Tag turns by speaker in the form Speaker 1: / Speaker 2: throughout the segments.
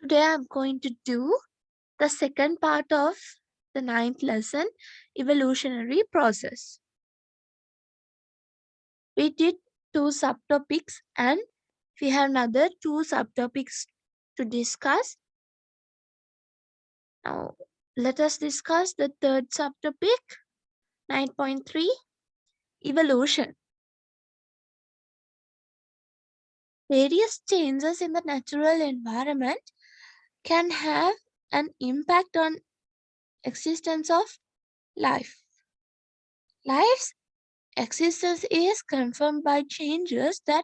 Speaker 1: Today I'm going to do the second part of the ninth lesson, evolutionary process. We did two subtopics and we have another two subtopics to discuss. Now let us discuss the third subtopic, 9.3, evolution. Various changes in the natural environment can have an impact on existence of life. Life's existence is confirmed by changes that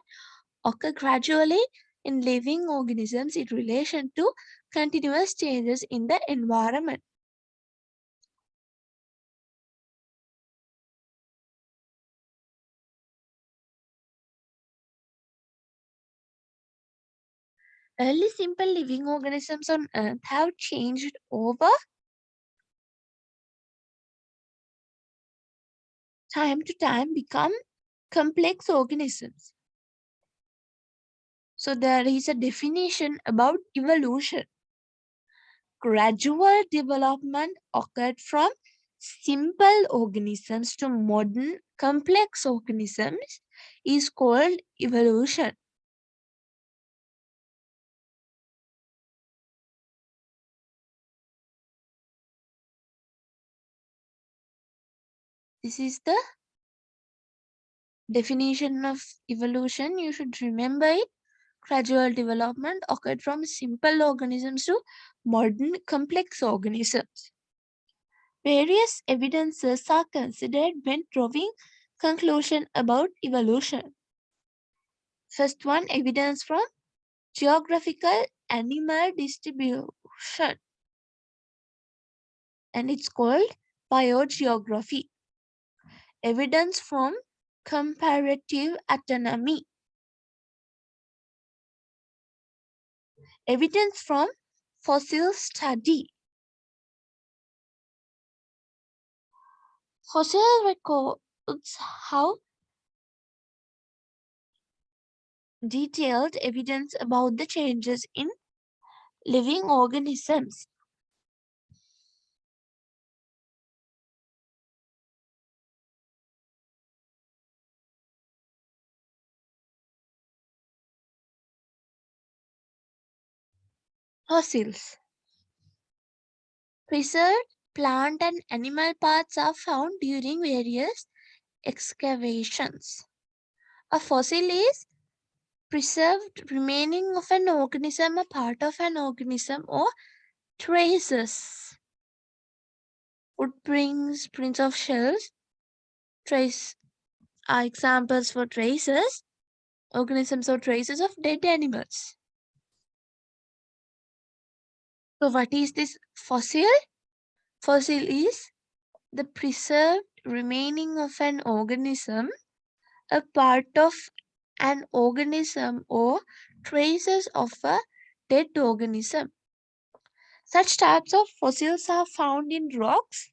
Speaker 1: occur gradually in living organisms in relation to continuous changes in the environment. Early simple living organisms on Earth have changed over time to time become complex organisms. So there is a definition about evolution. Gradual development occurred from simple organisms to modern complex organisms is called evolution. This is the definition of evolution. You should remember it. Gradual development occurred from simple organisms to modern complex organisms. Various evidences are considered when drawing conclusion about evolution. First one, evidence from geographical animal distribution, and it's called biogeography. Evidence from comparative autonomy. Evidence from fossil study. Fossil records how detailed evidence about the changes in living organisms. Fossils. Preserved plant and animal parts are found during various excavations. A fossil is preserved remaining of an organism, a part of an organism, or traces. Footprints, prints of shells, trace are examples for traces, organisms or traces of dead animals. So what is this fossil? Fossil is the preserved remaining of an organism, a part of an organism or traces of a dead organism. Such types of fossils are found in rocks,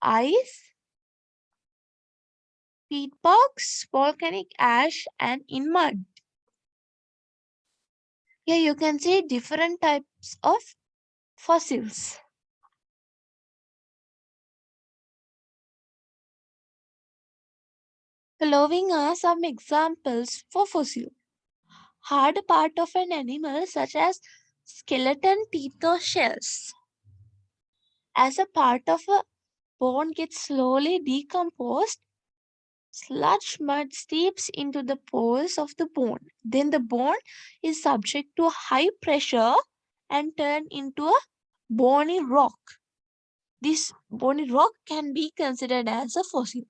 Speaker 1: ice, peat bogs, volcanic ash, and in mud. Here you can see different types of fossils. Following are some examples for fossil. Hard part of an animal such as skeleton, teeth or shells. As a part of a bone gets slowly decomposed, sludge mud seeps into the pores of the bone. Then the bone is subject to high pressure and turned into a bony rock. This bony rock can be considered as a fossil.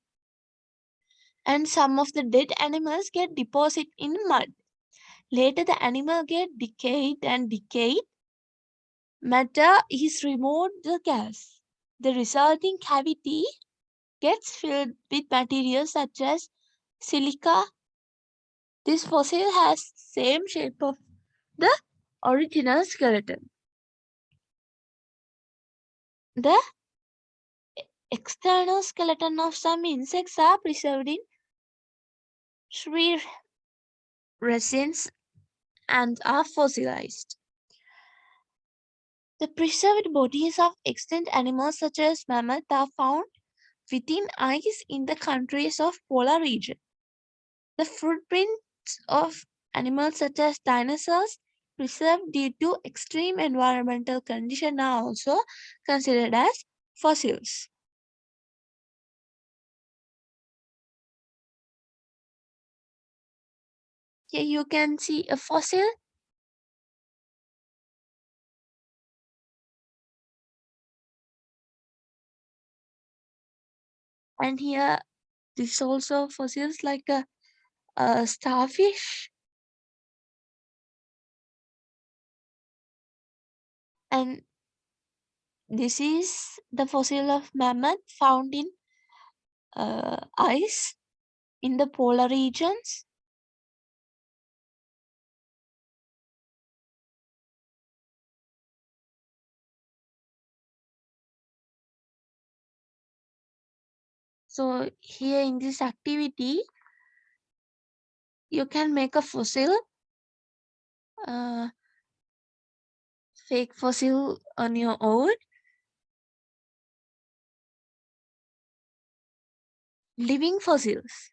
Speaker 1: And some of the dead animals get deposited in mud. Later the animal get decayed and decayed matter is removed the gas. The resulting cavity gets filled with materials such as silica. This fossil has same shape of the original skeleton. The external skeleton of some insects are preserved in tree resins and are fossilized. The preserved bodies of extinct animals such as mammoth are found within ice in the countries of polar region. The footprints of animals such as dinosaurs preserved due to extreme environmental conditions are also considered as fossils. Here you can see a fossil, and here this also fossils like a starfish, and this is the fossil of mammoth found in ice in the polar regions. So here in this activity, you can make a fossil, uh, fake fossil on your own. Living fossils.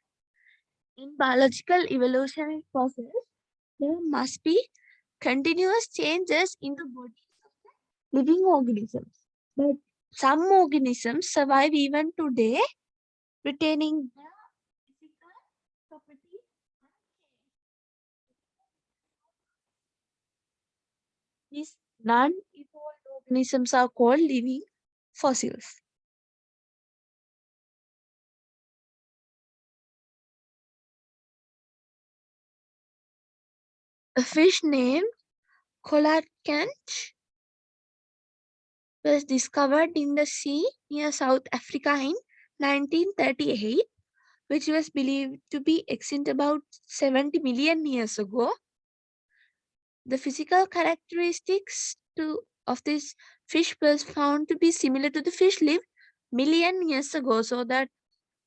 Speaker 1: In biological evolutionary process, there must be continuous changes in the bodies of the living organisms. But some organisms survive even today, retaining their physical properties. These non-evolved organisms are called living fossils. A fish named coelacanth was discovered in the sea near South Africa in 1938, which was believed to be extinct about 70 million years ago. The physical characteristics of this fish was found to be similar to the fish lived million years ago, so that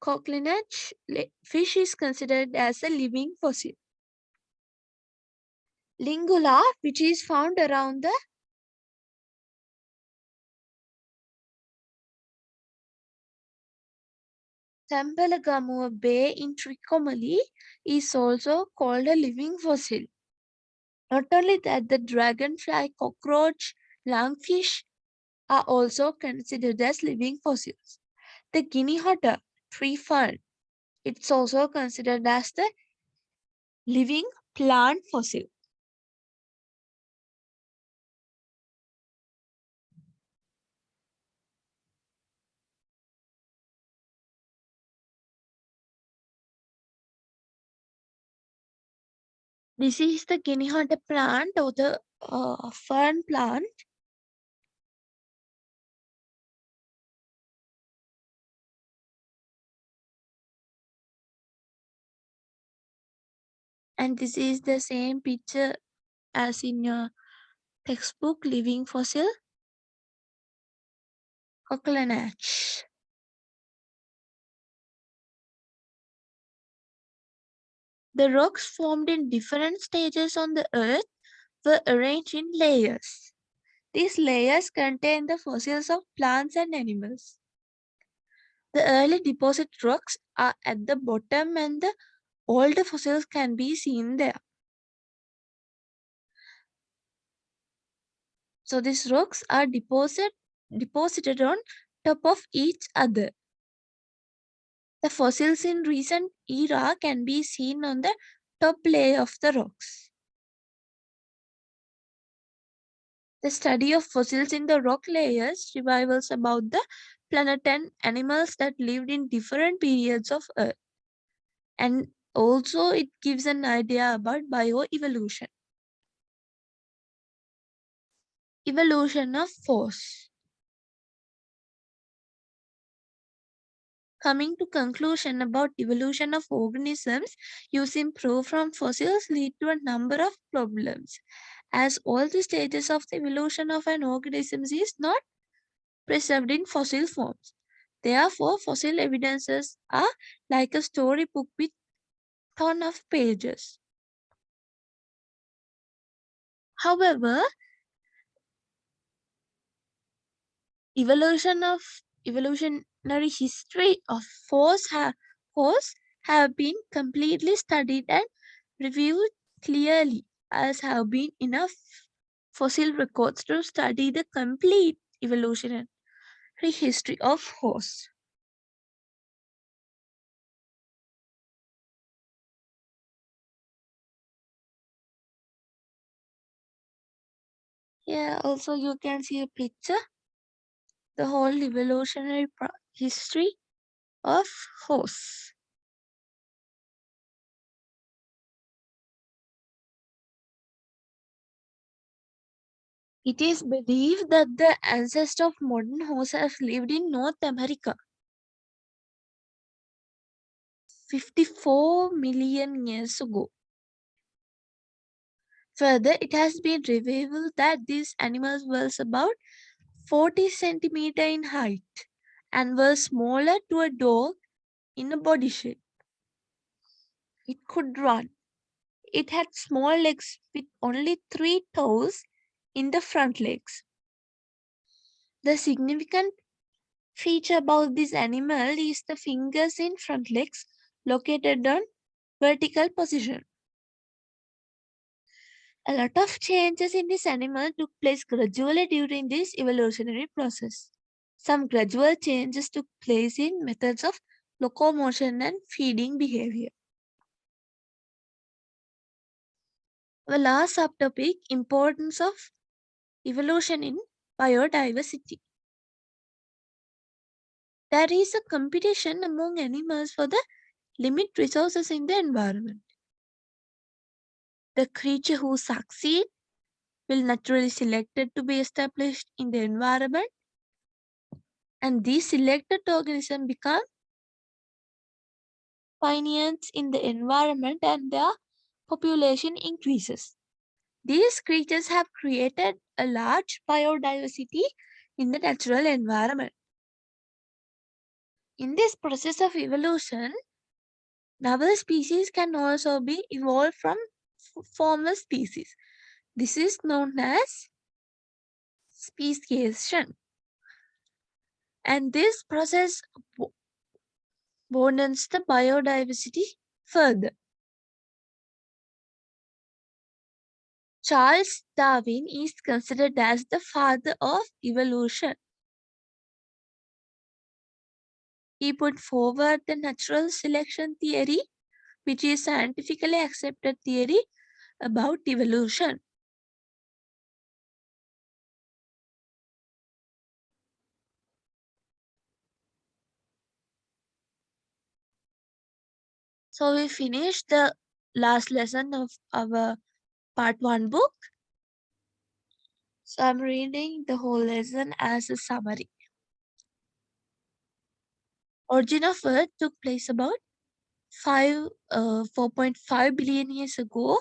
Speaker 1: coelacanth fish is considered as a living fossil. Lingula, which is found around the Tempelagamu Bay in Trincomalee, is also called a living fossil. Not only that, the dragonfly, cockroach, lungfish are also considered as living fossils. The guinea otter, tree fern, it's also considered as the living plant fossil. This is the guinea otter plant or the fern plant. And this is the same picture as in your textbook, living fossil, cocklenach. The rocks formed in different stages on the earth were arranged in layers. These layers contain the fossils of plants and animals. The early deposit rocks are at the bottom and the older fossils can be seen there. So these rocks are deposited on top of each other. The fossils in recent era can be seen on the top layer of the rocks. The study of fossils in the rock layers reveals about the planet and animals that lived in different periods of Earth. And also it gives an idea about bioevolution. Evolution of force. Coming to conclusion about evolution of organisms using proof from fossils lead to a number of problems, as all the stages of the evolution of an organism is not preserved in fossil forms. Therefore, fossil evidences are like a storybook with ton of pages. However, evolutionary history of horse have been completely studied and reviewed clearly, as have been enough fossil records to study the complete evolutionary history of horse. Here also you can see a picture, the whole evolutionary history of horse. It is believed that the ancestors of modern horse have lived in North America 54 million years ago. Further, it has been revealed that these animals were about 40 centimeter in height and were smaller to a dog in a body shape. It could run. It had small legs with only 3 toes in the front legs. The significant feature about this animal is the fingers in front legs located on vertical position. A lot of changes in this animal took place gradually during this evolutionary process. Some gradual changes took place in methods of locomotion and feeding behavior. The last subtopic, importance of evolution in biodiversity. There is a competition among animals for the limited resources in the environment. The creature who succeed will naturally selected to be established in the environment, and these selected organisms become pioneers in the environment and their population increases. These creatures have created a large biodiversity in the natural environment. In this process of evolution, novel species can also be evolved from former species. This is known as speciation. And this process broadens the biodiversity further. Charles Darwin is considered as the father of evolution. He put forward the natural selection theory, which is scientifically accepted theory about evolution. So we finished the last lesson of our part 1 book. So I'm reading the whole lesson as a summary. Origin of Earth took place about 4.5 billion years ago,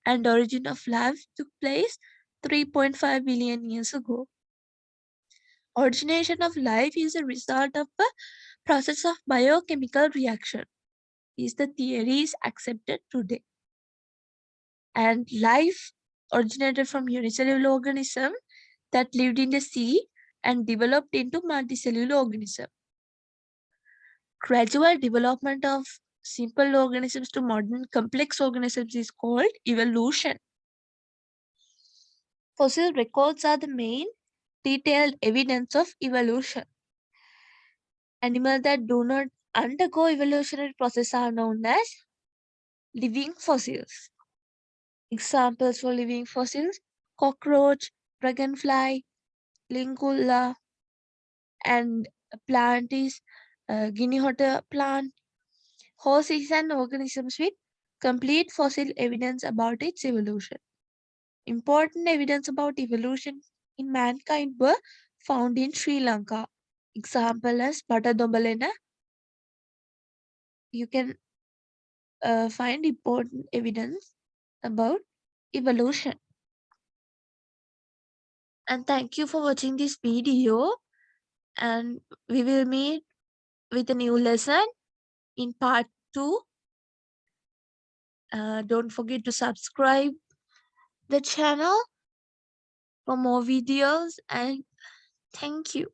Speaker 1: and origin of life took place 3.5 billion years ago. Origination of life is a result of a process of biochemical reaction. Is the theory is accepted today. And life originated from unicellular organism that lived in the sea and developed into multicellular organism. Gradual development of simple organisms to modern complex organisms is called evolution. Fossil records are the main detailed evidence of evolution. Animals that do not undergo evolutionary process are known as living fossils. Examples for living fossils: cockroach, dragonfly, lingula, and a plant is guinea otter plant. Horse is an organism with complete fossil evidence about its evolution. Important evidence about evolution in mankind were found in Sri Lanka. Example as Batadombalena. You can find important evidence about evolution. And thank you for watching this video, and we will meet with a new lesson in part 2. Don't forget to subscribe the channel for more videos, and thank you.